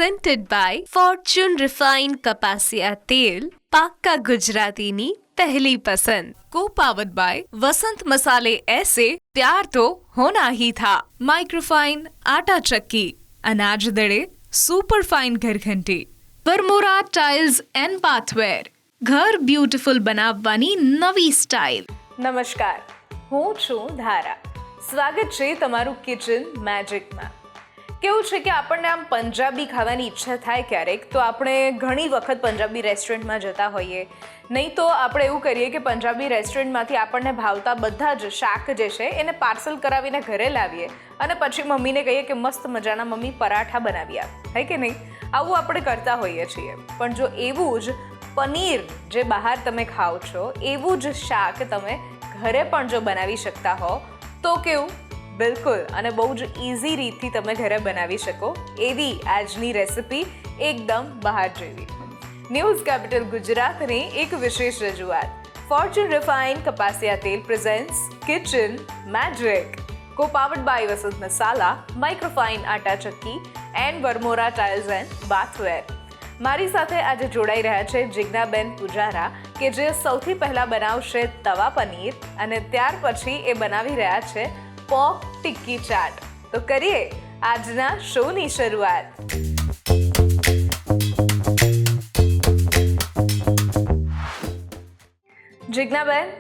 presented by Fortune Refined કપાસિયા તેલ, પાક્કા ગુજરાતીની પહેલી પસંદ. Co-powered by वसंत मसाले ऐसे प्यार तो होना ही था. माइक्रोफाइन आटा चक्की, अनाज दड़े super fine घरघंटी. Varmora tiles and बाथवेर, ઘર બ્યુટીફુલ બનાવવાની નવી સ્ટાઇલ. નમસ્કાર, હું છું ધારા. સ્વાગત છે તમારું કિચન મેજિકમાં. કેવું છે કે આપણને આમ પંજાબી ખાવાની ઈચ્છા થાય ક્યારેક, તો આપણે ઘણી વખત પંજાબી રેસ્ટોરન્ટમાં જતા હોઈએ. નહીં તો આપણે એવું કરીએ કે પંજાબી રેસ્ટોરન્ટમાંથી આપણને ભાવતા બધા જ શાક જે છે એને પાર્સલ કરાવીને ઘરે લાવીએ અને પછી મમ્મીને કહીએ કે મસ્ત મજાના મમ્મી પરાઠા બનાવી આપ, હે કે નહીં? આવું આપણે કરતા હોઈએ છીએ. પણ જો એવું જ પનીર જે બહાર તમે ખાઓ છો એવું જ શાક તમે ઘરે પણ જો બનાવી શકતા હો તો કેવું? બિલકુલ, અને બહુ જ ઇઝી રીતથી તમે ઘરે બનાવી શકો એવી આજની રેસિપી, એકદમ બહાર જેવી. ન્યૂઝ કેપિટલ ગુજરાતની એક વિશેષ રજૂઆત ફોર્ચ્યુન રિફાઇન્ડ કપાસિયા તેલ presents Kitchen Magic. Co-powered by Vasant Masala, Microfine Atta Chakki and Varmora tiles and bathware. મારી સાથે આજે જોડાઈ રહ્યા છે જિજ્ઞાબેન પૂજારા, કે જે સૌથી પહેલાં બનાવશે તવા પનીર અને ત્યાર પછી એ બનાવી રહ્યા છે પોર્ક ટિક્કી ચાટ. તો કરીએ આજના શોની શરૂઆત. જિજ્ઞાબેન,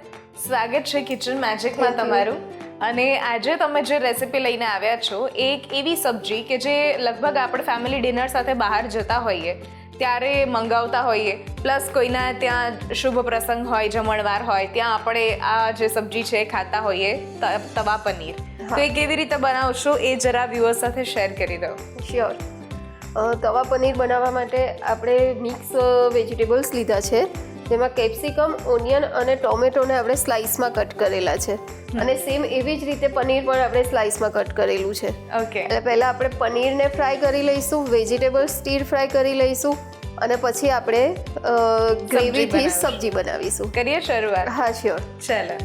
સ્વાગત છે કિચન મેજિકમાં તમારું. અને આજે તમે જે રેસિપી લઈને આવ્યા છો એ એક એવી સબ્જી કે જે લગભગ આપણે ફેમિલી ડિનર સાથે બહાર જતા હોઈએ ત્યારે મંગાવતા હોઈએ, પ્લસ કોઈના ત્યાં શુભ પ્રસંગ હોય, જમણવાર હોય, ત્યાં આપણે આ જે સબ્જી છે એ ખાતા હોઈએ, તવા પનીર. તો એ કેવી રીતે બનાવશો એ જરા વ્યુઅર્સ સાથે શેર કરી દો. શ્યોર. તવા પનીર બનાવવા માટે આપણે મિક્સ વેજીટેબલ્સ લીધા છે. તેમાં કેપ્સિકમ, ઓનિયન અને ટોમેટોને આપણે સ્લાઇસમાં કટ કરેલા છે અને સેમ એવી જ રીતે પનીર પણ આપણે સ્લાઇસમાં કટ કરેલું છે. ઓકે. એટલે પહેલાં આપણે પનીરને ફ્રાય કરી લઈશું, વેજીટેબલ્સ સ્ટીર ફ્રાય કરી લઈશું અને પછી આપણે ગ્રેવીથી સબ્જી બનાવીશું. કરીએ શરૂઆત? હા, શ્યોર. ચાલો.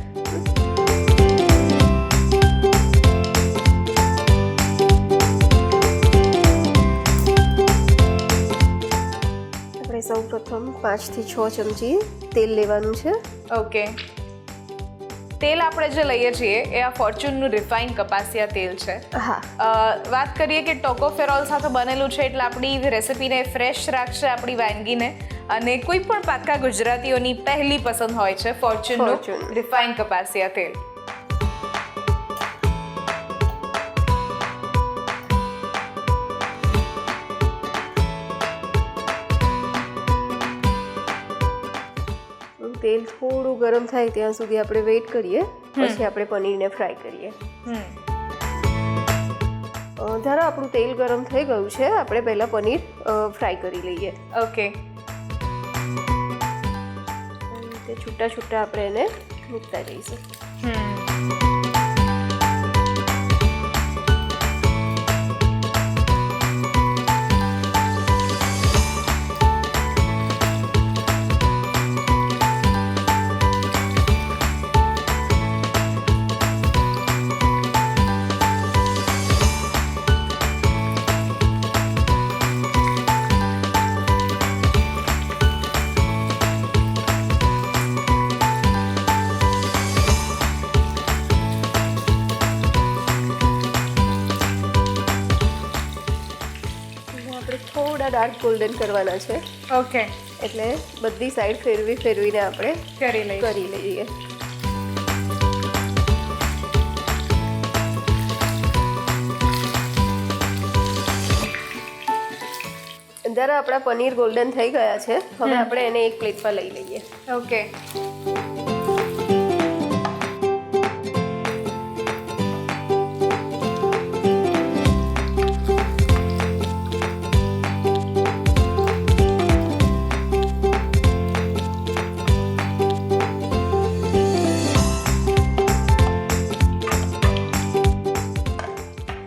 આપણે સૌ પ્રથમ 5 થી 6 ચમચી તેલ લેવાનું છે. ઓકે. તેલ આપણે જે લઈએ છીએ એ આ ફોર્ચ્યુનનું રિફાઇન્ડ કપાસિયા તેલ છે. હા. વાત કરીએ કે ટોકોફેરોલ સાથે બનેલું છે એટલે આપણી રેસિપીને ફ્રેશ રાખશે, આપણી વાનગીને. અને કોઈ પણ પાક્કા ગુજરાતીઓની પહેલી પસંદ હોય છે ફોર્ચ્યુનનું રિફાઇન્ડ કપાસિયા તેલ. તેલ થોડું ગરમ થાય ત્યાં સુધી આપણે વેઇટ કરીએ, પછી આપણે પનીરને ફ્રાય કરીએ. ધારો આપણું તેલ ગરમ થઈ ગયું છે, આપણે પહેલાં પનીર ફ્રાય કરી લઈએ. ઓકે. છૂટા છૂટા આપણે એને મૂકતા જઈશું. થોડા ડાર્ક ગોલ્ડન કરવાના છે. ઓકે. એટલે બધી સાઈડ ફેરવીને આપણે કરી લઈએ. જ્યારે આપણા પનીર ગોલ્ડન થઈ ગયા છે, હવે આપણે એને એક પ્લેટમાં લઈ લઈએ. ઓકે.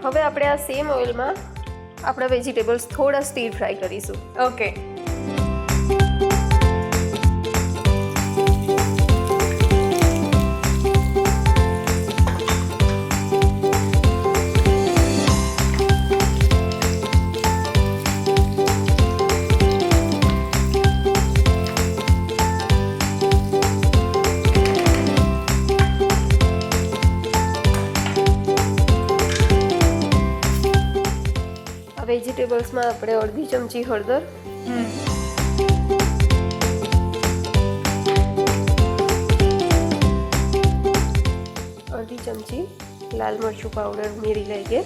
હવે આપણે આ સેમ ઓઇલમાં આપણા વેજીટેબલ્સ થોડા સ્ટીર ફ્રાય કરીશું. ઓકે. વેજીટેબલ્સમાં આપણે અડધી ચમચી હળદર, અડધી ચમચી લાલ મરચું પાવડર ઉમેરી લઈએ.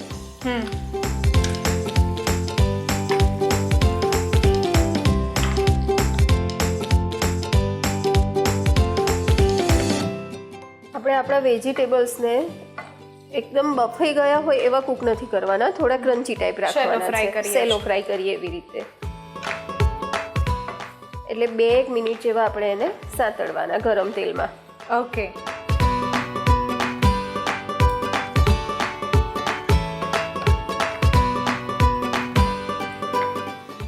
આપણે આપણા વેજીટેબલ્સને એકદમ બફાઈ ગયા હોય એવા કૂક નથી કરવાના, થોડા ક્રન્ચી ટાઈપ રાખવાના છે, સેલો ફ્રાય કરીએ એવી રીતે. એટલે 2-1 મિનિટ જેવા આપણે એને સાંતળવાના ગરમ તેલમાં. ઓકે.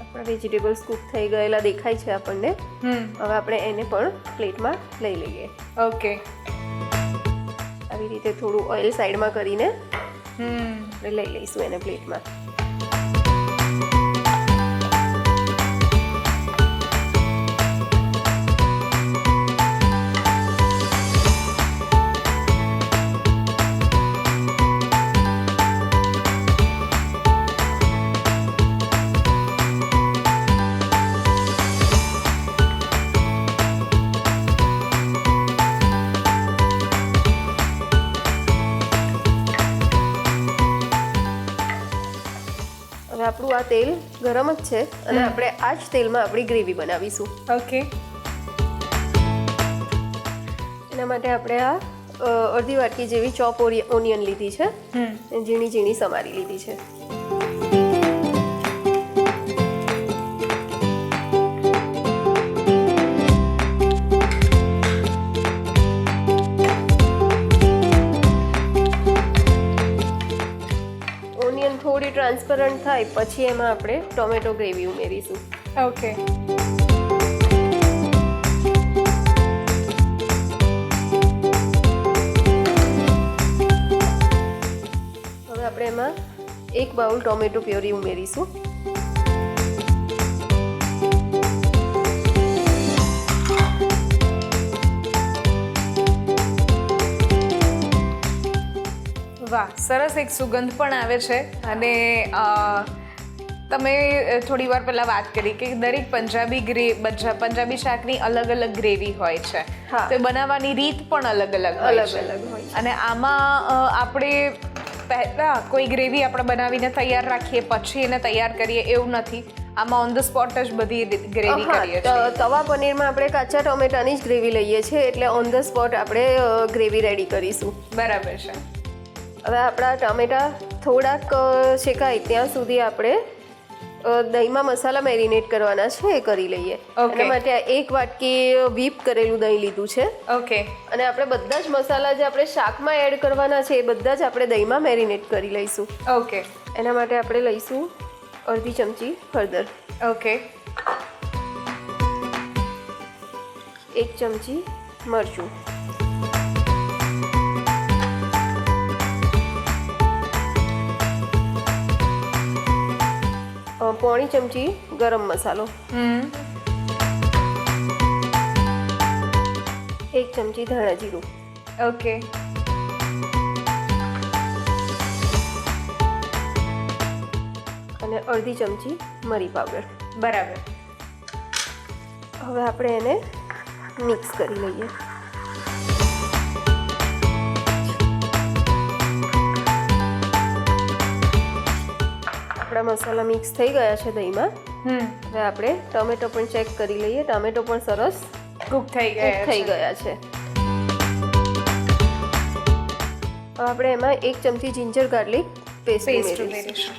આપણા વેજીટેબલ્સ કૂક થઈ ગયેલા દેખાય છે આપણને. હવે આપણે એને પણ પ્લેટમાં લઈ લઈએ. ઓકે. આવી રીતે થોડું ઓઇલ સાઈડમાં કરીને આપણે લઈ લઈશું એને પ્લેટમાં. હવે આપણું આ તેલ ગરમ જ છે અને આપણે આ જ તેલમાં આપણી ગ્રેવી બનાવીશું. ઓકે. એના માટે આપણે આ અડધી વાટકી જેવી ચોપ ઓનિયન લીધી છે, ઝીણી ઝીણી સમારી લીધી છે. થોડી ટ્રાન્સપરન્ટ થાય પછી એમાં આપણે ટોમેટો ગ્રેવી ઉમેરીશું. ઓકે. હવે આપણે એમાં 1 બાઉલ ટોમેટો પ્યોરી ઉમેરીશું. વાહ, સરસ એક સુગંધ પણ આવે છે. અને તમે થોડી વાર પહેલાં વાત કરી કે દરેક પંજાબી શાકની અલગ અલગ ગ્રેવી હોય છે. તો એ બનાવવાની રીત પણ અલગ અલગ હોય છે. અને આમાં આપણે પહેલાં કોઈ ગ્રેવી આપણે બનાવીને તૈયાર રાખીએ પછી એને તૈયાર કરીએ એવું નથી. આમાં ઓન ધ સ્પોટ જ બધી ગ્રેવી કરીએ છીએ. તવા પનીરમાં આપણે કાચા ટોમેટાની જ ગ્રેવી લઈએ છીએ, એટલે ઓન ધ સ્પોટ આપણે ગ્રેવી રેડી કરીશું. બરાબર છે. હવે આપણા ટામેટા થોડાક શેકાય ત્યાં સુધી આપણે દહીંમાં મસાલા મેરિનેટ કરવાના છે એ કરી લઈએ. એના માટે 1 વાટકી વ્હીપ કરેલું દહીં લીધું છે. ઓકે. અને આપણે બધા જ મસાલા જે આપણે શાકમાં એડ કરવાના છે એ બધા જ આપણે દહીંમાં મેરિનેટ કરી લઈશું. ઓકે. એના માટે આપણે લઈશું અડધી ચમચી હળદર. ઓકે. 1 ચમચી મરચું, 1/4 ચમચી ગરમ મસાલો, 1 ચમચી ધાણા જીરું. ઓકે. અને અડધી ચમચી મરી પાવડર. બરાબર. હવે આપણે એને મિક્સ કરી લઈએ. આપણા મસાલા મિક્સ થઈ ગયા છે દહીંમાં. હવે આપણે ટોમેટો પણ ચેક કરી લઈએ. ટોમેટો પણ સરસ કૂક થઈ ગયા છે. હવે આપણે એમાં 1 ચમચી જિંજર ગાર્લિક પેસ્ટ ઉમેરીશું.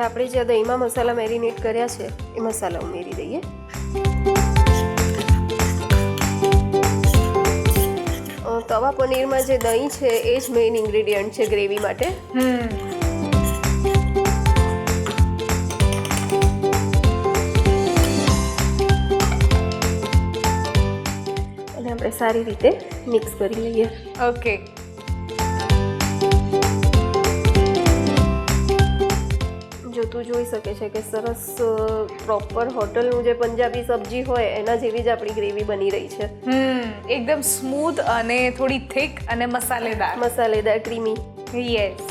આપણે જે દહીંમાં મસાલા મેરિનેટ કર્યા છે એ મસાલા ઉમેરી દઈએ. તવા પનીરમાં જે દહીં છે એ જ મેઇન ઇન્ગ્રેડિયન્ટ છે ગ્રેવી માટે. અને આપણે સારી રીતે મિક્સ કરી લઈએ. ઓકે. જોતું જોઈ શકે છે કે સરસ પ્રોપર હોટલનું જે પંજાબી સબ્જી હોય એના જેવી જ આપણી ગ્રેવી બની રહી છે. એકદમ સ્મૂથ અને થોડી થિક અને મસાલેદાર ક્રીમી. યસ.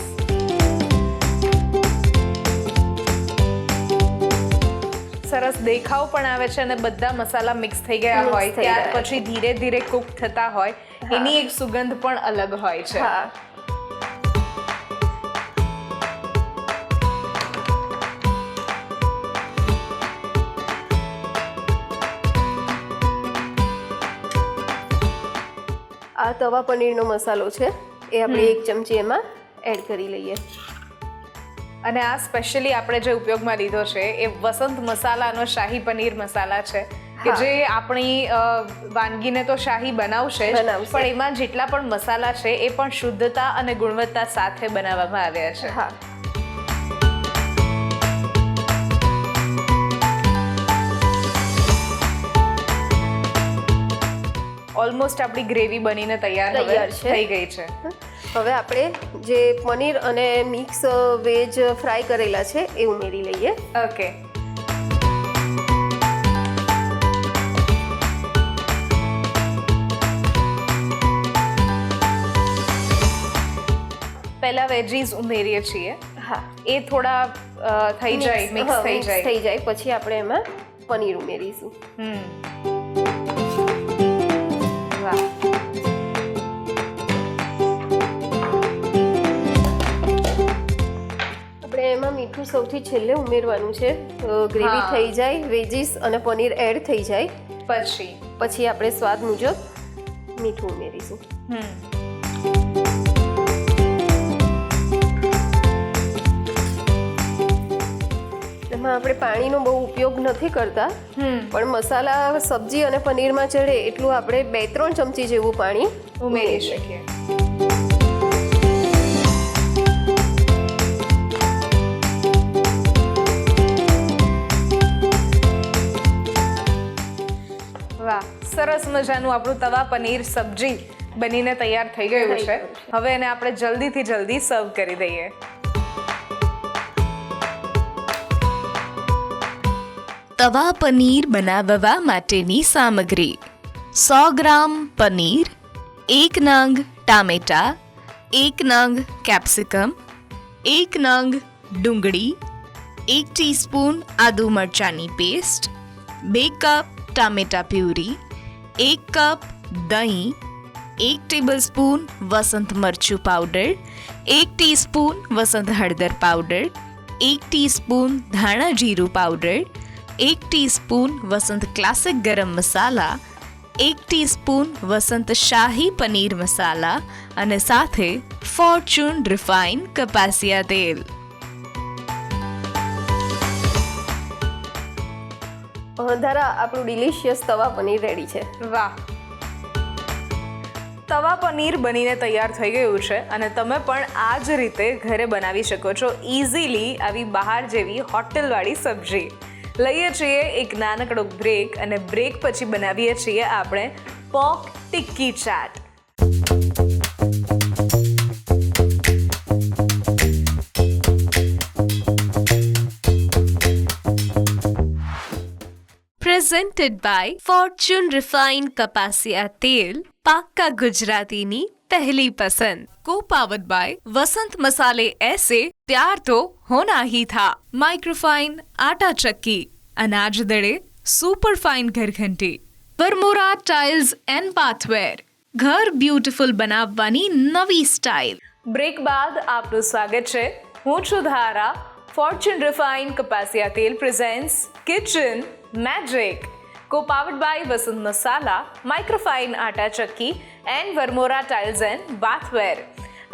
સરસ દેખાવ પણ આવે છે અને બધા મસાલા મિક્સ થઈ ગયા Mix હોય થઈ ત્યાર ગયા. પછી ધીરે ધીરે કુક થતા હોય એની એક સુગંધ પણ અલગ હોય છે. હા. આ તવા પનીરનો મસાલો છે એ આપણે 1 ચમચી એમાં એડ કરી લઈએ. અને આ સ્પેશિયલી આપણે જે ઉપયોગમાં લીધો છે એ વસંત મસાલાનો શાહી પનીર મસાલા છે કે જે આપણી વાનગીને તો શાહી બનાવશે જ, પણ એમાં જેટલા પણ મસાલા છે એ પણ શુદ્ધતા અને ગુણવત્તા સાથે બનાવવામાં આવ્યા છે. હા. ઓલમોસ્ટ આપણી ગ્રેવી બનીને તૈયાર છે. થઈ ગઈ છે. હવે આપણે જે પનીર અને મિક્સ વેજ ફ્રાય કરેલા છે એ ઉમેરી લઈએ. ઓકે. પહેલા વેજીસ ઉમેરીએ છીએ. હા. એ થોડા થઈ જાય, મિક્સ થઈ જાય. થઈ જાય પછી આપણે એમાં પનીર ઉમેરીશું. વાહ. આપણે એમાં મીઠું સૌથી છેલ્લે ઉમેરવાનું છે. ગ્રેવી થઈ જાય, વેજીસ અને પનીર એડ થઈ જાય પછી આપણે સ્વાદ મુજબ મીઠું ઉમેરીશું. એમાં આપણે પાણીનો બહુ ઉપયોગ નથી કરતા, પણ મસાલા સબ્જી અને પનીરમાં ચડે એટલું આપણે 2-3 ચમચી જેવું પાણી ઉમેરી શકીએ. વાહ, સરસ મજાનું આપણું તવા પનીર સબ્જી બનીને તૈયાર થઈ ગયું છે. હવે એને આપણે જલ્દીથી જલ્દી સર્વ કરી દઈએ. તવા પનીર બનાવવા માટેની સામગ્રી: 100 ગ્રામ પનીર, 1 નંગ ટામેટા, 1 નંગ કેપ્સિકમ, 1 નંગ ડુંગળી, 1 ટીસ્પૂન આદુ મરચાંની પેસ્ટ, 2 કપ ટામેટા પ્યુરી, 1 કપ દહીં, 1 ટેબલસ્પૂન વસંત મરચું પાવડર, 1 ટીસ્પૂન વસંત હળદર પાવડર, 1 ટીસ્પૂન ધાણા જીરું પાવડર, 1 ટીસ્પૂન વસંત ક્લાસિક ગરમ મસાલા, 1 ટીસ્પૂન વસંત શાહી પનીર મસાલા અને સાથે ફોર્ચ્યુન રિફાઇન કપાસિયા તેલ. ધારા, આપણું ડિલિશિયસ તવા પનીર રેડી છે. વાહ, તવા પનીર બનીને તૈયાર થઈ ગયું છે અને તમે પણ આ જ રીતે ઘરે બનાવી શકો છો ઇઝીલી આવી બહાર જેવી હોટલવાળી સબ્જી. લઈએ છીએ એક નાનકડો બ્રેક અને બ્રેક પછી બનાવીએ છીએ આપણે pork tikki chaat. Presented by Fortune Refined કપાસિયા તેલ, પાક્કા ગુજરાતીની પહેલી પસંદ. Co-powered by वसंत मसाले ऐसे प्यार तो होना ही था. माइक्रोफाइन आटा चक्की, अनाज दड़े सुपर फाइन घर घंटी, वरमोरा टाइल्स एंड बाथवेर, घर ब्यूटीफुल बनावવાની નવી સ્ટાઇલ. બ્રેક બાદ આપનું સ્વાગત છે. હું છું ધારા. ફોર્ચ્યુન રિફાઇન્ડ કપાસિયા તેલ presents Kitchen Magic, co-powered by Vasant Masala, Microfine Atta Chakki and Varmora tiles and bathware.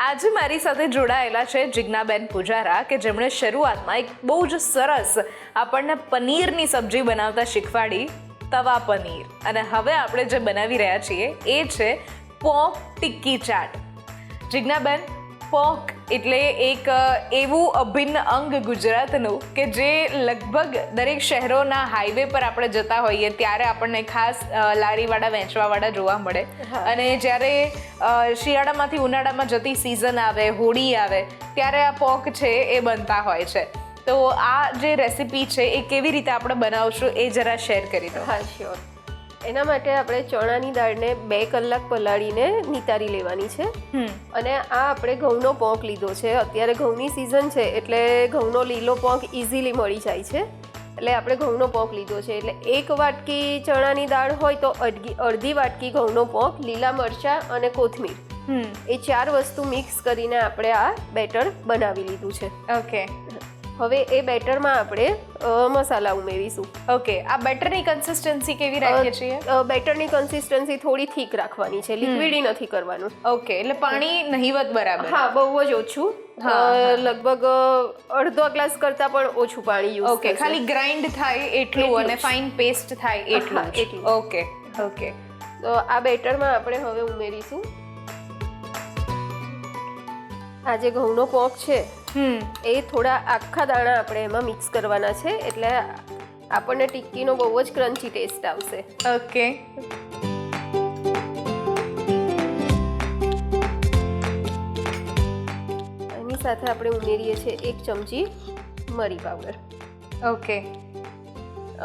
આજે મારી સાથે જોડાયેલા છે જિજ્ઞાબેન પૂજારા કે જેમણે શરૂઆતમાં એક બહુ જ સરસ આપણને પનીરની સબ્જી બનાવતા શીખવાડી, તવા પનીર. અને હવે આપણે જે બનાવી રહ્યા છીએ એ છે પોર્ક ટિક્કી ચાટ. જિજ્ઞાબેન, પોર્ક એટલે એક એવું અભિન્ન અંગ ગુજરાતનું કે જે લગભગ દરેક શહેરોના હાઈવે પર આપણે જતા હોઈએ ત્યારે આપણને ખાસ લારીવાળા વેચવાવાળા જોવા મળે. અને જ્યારે શિયાળામાંથી ઉનાળામાં જતી સિઝન આવે, હોળી આવે ત્યારે આ પોર્ક છે એ બનતા હોય છે. તો આ જે રેસીપી છે એ કેવી રીતે આપણે બનાવશું એ જરા શેર કરી દો. હા શ્યોર. એના માટે આપણે ચણાની દાળને 2 કલાક પલાળીને નિતારી લેવાની છે. અને આ આપણે ઘઉંનો પોંક લીધો છે. અત્યારે ઘઉંની સિઝન છે એટલે ઘઉંનો લીલો પોંક ઇઝીલી મળી જાય છે. એટલે આપણે ઘઉંનો પોંક લીધો છે. એટલે 1 વાટકી ચણાની દાળ હોય તો અડધી વાટકી ઘઉંનો પોંક, લીલા મરચાં અને કોથમીર, એ 4 વસ્તુ મિક્સ કરીને આપણે આ બેટર બનાવી લીધું છે. ઓકે. હવે એ બેટરમાં આપણે મસાલા ઉમેરીશું. ઓકે. આ બેટરની કન્સિસ્ટન્સી કેવી રાખીએ છીએ? બેટરની કન્સિસ્ટન્સી થોડી થીક રાખવાની છે, લિક્વિડી નથી કરવાનું. ઓકે, એટલે પાણી નહિવત બરાબર. હા, બહુ જ ઓછું. લગભગ અડધો ગ્લાસ કરતા પણ ઓછું પાણી યુઝ. ઓકે, ખાલી ગ્રાઇન્ડ થાય એટલું અને ફાઇન પેસ્ટ થાય એટલું. એટલું. Okay okay. તો આ બેટરમાં આપણે હવે ઉમેરીશું આ જે ઘઉંનો પોંક છે એ થોડા આખા દાણા આપણે એમાં મિક્સ કરવાના છે, એટલે આપણને ટિક્કીનો બહુ જ ક્રન્ચી ટેસ્ટ આવશે. ઓકે. એની સાથે આપણે ઉમેરીએ છીએ 1 ચમચી મરી પાવડર. ઓકે.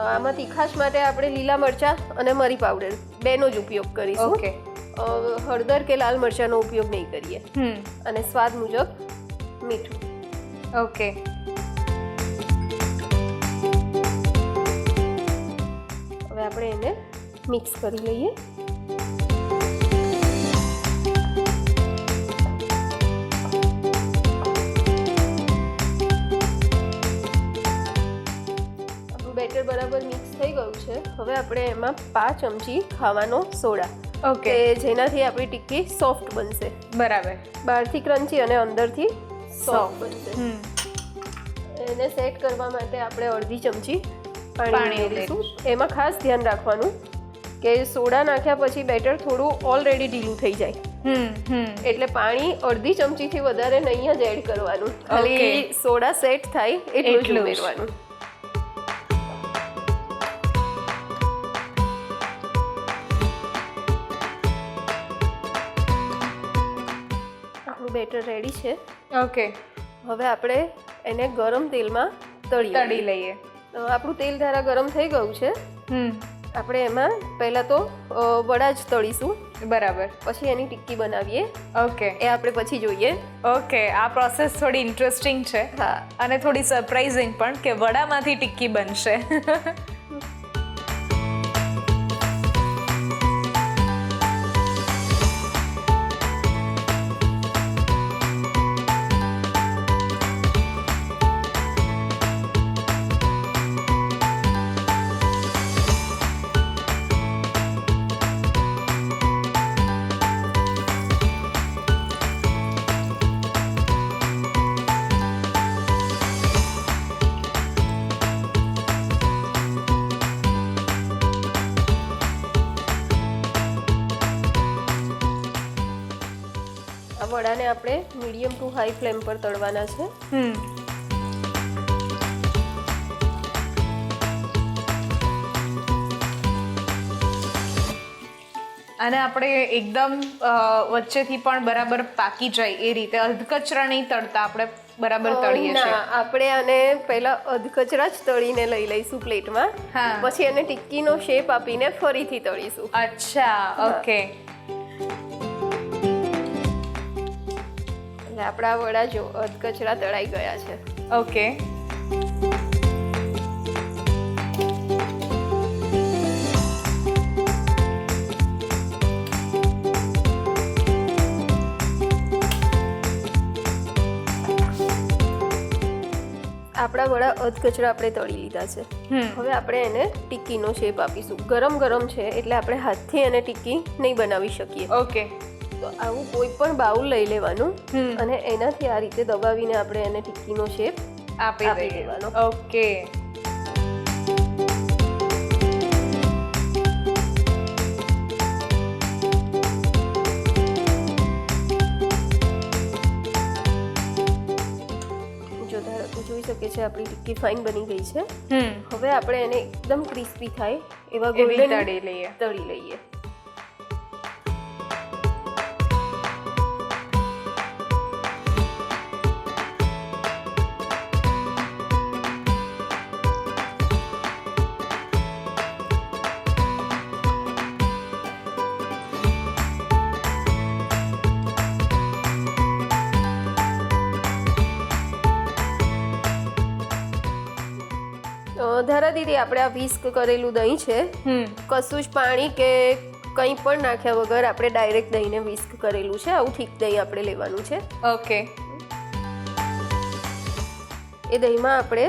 આમાં તીખાશ માટે આપણે લીલા મરચાં અને મરી પાવડર બેનો જ ઉપયોગ કરીશું. ઓકે. હળદર કે લાલ મરચાંનો ઉપયોગ નહીં કરીએ. અને સ્વાદ મુજબ મીઠું. ઓકે. હવે આપણે એને મિક્સ કરી લઈએ. આપણું બેટર બરાબર મિક્સ થઈ ગયું છે. હવે આપણે એમાં 5 ચમચી ખાવાનો સોડા. ઓકે. જેનાથી આપણી ટિક્કી સોફ્ટ બનશે. બરાબર. બહારથી ક્રન્ચી અને અંદરથી સોફ્ટ બનશે. એને સેટ કરવા માટે આપણે અડધી ચમચી પાણી ઉમેરીશું. એમાં ખાસ ધ્યાન રાખવાનું કે સોડા નાખ્યા પછી બેટર થોડું ઓલરેડી ઢીલું થઈ જાય. એટલે પાણી અડધી ચમચીથી વધારે નહીં જ એડ કરવાનું. ખાલી સોડા સેટ થાય એટલું જ ઉમેરવાનું. આપણું બેટર રેડી છે. ઓકે. હવે આપણે એને ગરમ તેલમાં તળી લઈએ. આપણું તેલ ધારા ગરમ થઈ ગયું છે. આપણે એમાં પહેલાં તો વડા જ તળીશું. બરાબર. પછી એની ટિક્કી બનાવીએ. ઓકે. એ આપણે પછી જોઈએ. ઓકે. આ પ્રોસેસ થોડી ઇન્ટરેસ્ટિંગ છે. હા. અને થોડી સરપ્રાઇઝિંગ પણ કે વડામાંથી ટિક્કી બનશે. આ વડાને આપણે મીડિયમ ટુ હાઈ ફ્લેમ પર તળવાના છે. અને આપણે એકદમ વચ્ચેથી પણ બરાબર પાકી જાય એ રીતે અધકચરા નહીં તળતા, આપણે બરાબર તળીએ છીએ. આપણે આને પહેલા અધકચરા જ તળીને લઈ લઈશું પ્લેટમાં. પછી એને ટિક્કીનો શેપ આપીને ફરીથી તળીશું. અચ્છા. ઓકે. એટલે આપણા વડા જો અધકચરા તળાઈ ગયા છે. ઓકે. આપણા વડા અધકચરા આપણે તળી લીધા છે. હવે આપણે એને ટિક્કીનો શેપ આપીશું. ગરમ ગરમ છે એટલે આપણે હાથથી એને ટિક્કી નહીં બનાવી શકીએ. ઓકે. તો આવું કોઈ પણ બાઉલ લઈ લેવાનું અને એનાથી આ રીતે દબાવીને આપણે એને ટિક્કીનો શેપ આપી દેવાનો. ઓકે. જોઈ શકે છે આપણી ટિક્કી ફાઇન બની ગઈ છે. હવે આપણે એને એકદમ ક્રિસ્પી થાય એવા ગોલ્ડન તળી લઈએ. ધારા દીદી, આપણે આ વિસ્ક કરેલું દહીં છે, કશું જ પાણી કે કંઈ પણ નાખ્યા વગર આપણે ડાયરેક્ટ દહીંને વિસ્ક કરેલું છે. આવું ઠીક દહીં આપણે લેવાનું છે. ઓકે. એ દહીંમાં આપણે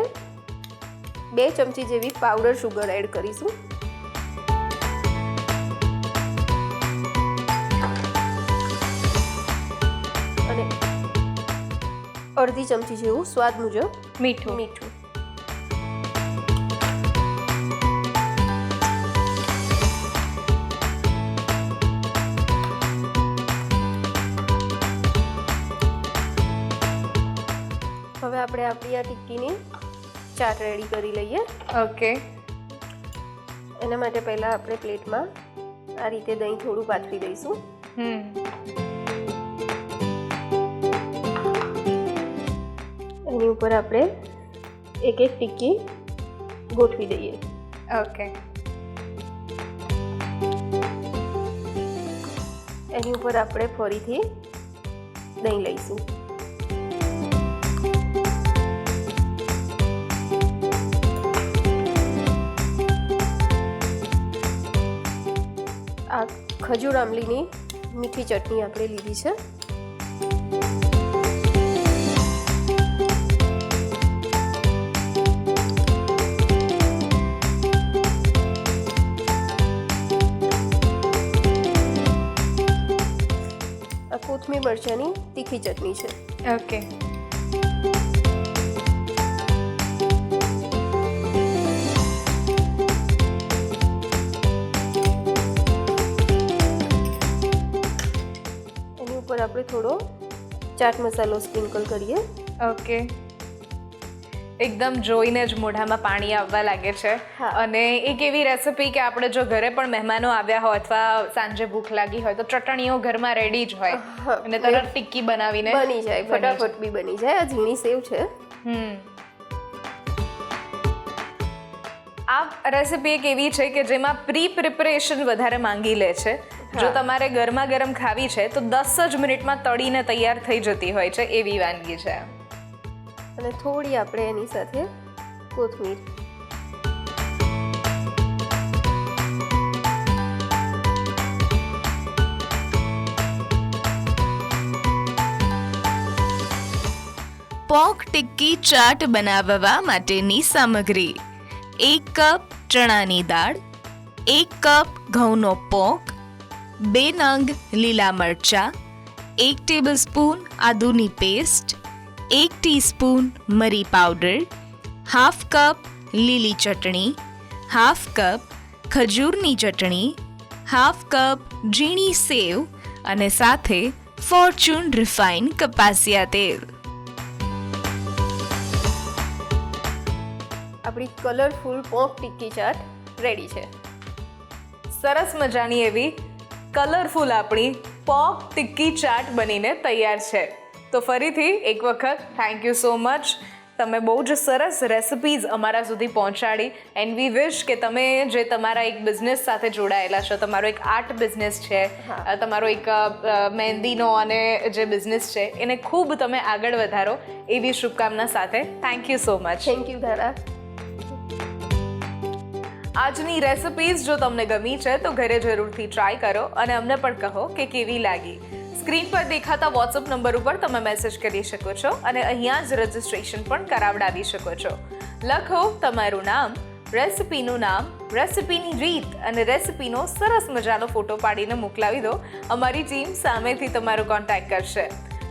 2 ચમચી જેવી પાવડર શુગર એડ કરીશું. અને અડધી ચમચી જેવું સ્વાદ મુજબ મીઠું. હવે આપણે આપણી આ ટિક્કીની ચાટ રેડી કરી લઈએ. ઓકે. એના માટે પહેલાં આપણે પ્લેટમાં આ રીતે દહીં થોડું પાથરી દઈશું. એની ઉપર આપણે એક ટિક્કી ગોઠવી દઈએ. ઓકે. એની ઉપર આપણે ફરીથી દહીં લઈશું. આ ખજૂર આમલીની મીઠી ચટણી આપણે લીધી છે. આ કોથમીર મરચાંની તીખી ચટણી છે. ઓકે. આપણે થોડો ચાટ મસાલો સ્પ્રિંકલ કરીએ. ઓકે. એકદમ જોઈને જ મોઢામાં પાણી આવવા લાગે છે. અને એક એવી રેસિપી કે આપણે જો ઘરે પણ મહેમાનો આવ્યા હોય અથવા સાંજે ભૂખ લાગી હોય તો ચટણીઓ ઘરમાં રેડી જ હોય અને તરત ટિક્કી બનાવીને બની જાય, ફટાફટ બી બની જાય. આ ઝીણી સેવ છે. આ રેસિપી એક એવી છે કે જેમાં પ્રિપરેશન વધારે માંગી લે છે. જો તમારે ગરમા ગરમ ખાવી છે તો 10 જ મિનિટમાં તળીને તૈયાર થઈ જતી હોય છે એવી વાનગી છે. અને થોડી આપણે એની સાથે કોથમીર. પોંક ટિક્કી ચાટ બનાવવા માટેની સામગ્રી: 1 કપ ચણાની દાળ, 1 કપ ઘઉંનો પોંક, 2 નંગ લીલા મરચાં, 1 ટેબલસ્પૂન આદુની પેસ્ટ, 1 ટીસ્પૂન મરી પાવડર, 1/2 કપ લીલી ચટણી, 1/2 કપ ખજૂરની ચટણી, 1/2 કપ ઝીણી સેવ અને સાથે ફોર્ચ્યુન રિફાઇન કપાસિયા તેલ. આપણી કલરફુલ પોંક ટિક્કી ચાટ રેડી છે. સરસ મજાની એવી કલરફુલ આપણી પોંક ટિક્કી ચાટ બનીને તૈયાર છે. તો ફરીથી એક વખત થેન્ક યુ સો મચ. તમે બહુ જ સરસ રેસિપીઝ અમારા સુધી પહોંચાડી. એન્ડ વી વિશ કે તમે જે તમારા એક બિઝનેસ સાથે જોડાયેલા છો, તમારો એક આર્ટ બિઝનેસ છે, તમારો એક મહેંદીનો અને જે બિઝનેસ છે એને ખૂબ તમે આગળ વધારો એવી શુભકામના સાથે thank you so much. Thank you ધારા. આજની રેસિપીઝ જો તમને ગમી છે તો ઘરે જરૂરથી ટ્રાય કરો અને અમને પણ કહો કે કેવી લાગી. સ્ક્રીન પર દેખાતા વોટ્સઅપ નંબર ઉપર તમે મેસેજ કરી શકો છો અને અહીંયા જ રજિસ્ટ્રેશન પણ કરાવડાવી શકો છો. લખો તમારું નામ, રેસિપીનું નામ, રેસિપીની રીત અને રેસિપીનો સરસ મજાનો ફોટો પાડીને મોકલાવી દો. અમારી ટીમ સામેથી તમારો કોન્ટેક્ટ કરશે.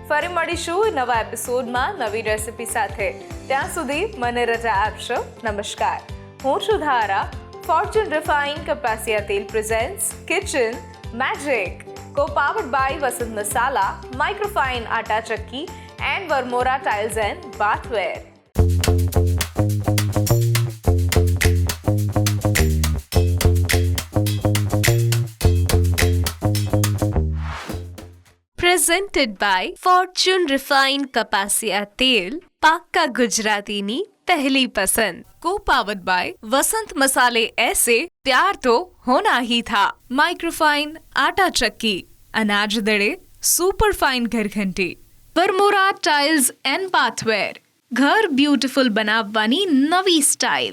ફરી મળીશું નવા એપિસોડમાં નવી રેસિપી સાથે. ત્યાં સુધી મને રજા આપશો. નમસ્કાર. હું છું ધારા. ફોર્ચ્યુન રિફાઇન કપાસિયા તેલ presents Kitchen Magic, co-powered by Vasant Masala, Microfine Atta Chakki and Varmora Tiles and Bathware. Presented by Fortune Refined Kapasiya Tel, पाक्का गुजरातीनी पहली पसंद. Co-powered by वसंत मसाले ऐसे प्यार तो होना ही था. माइक्रोफाइन आटा चक्की, अनाज दड़े सुपर फाइन घरघंटी. वरमोरा टाइल्स एंड बाथवेर, घर ब्यूटीफुल बनावવાની નવી સ્ટાઇલ.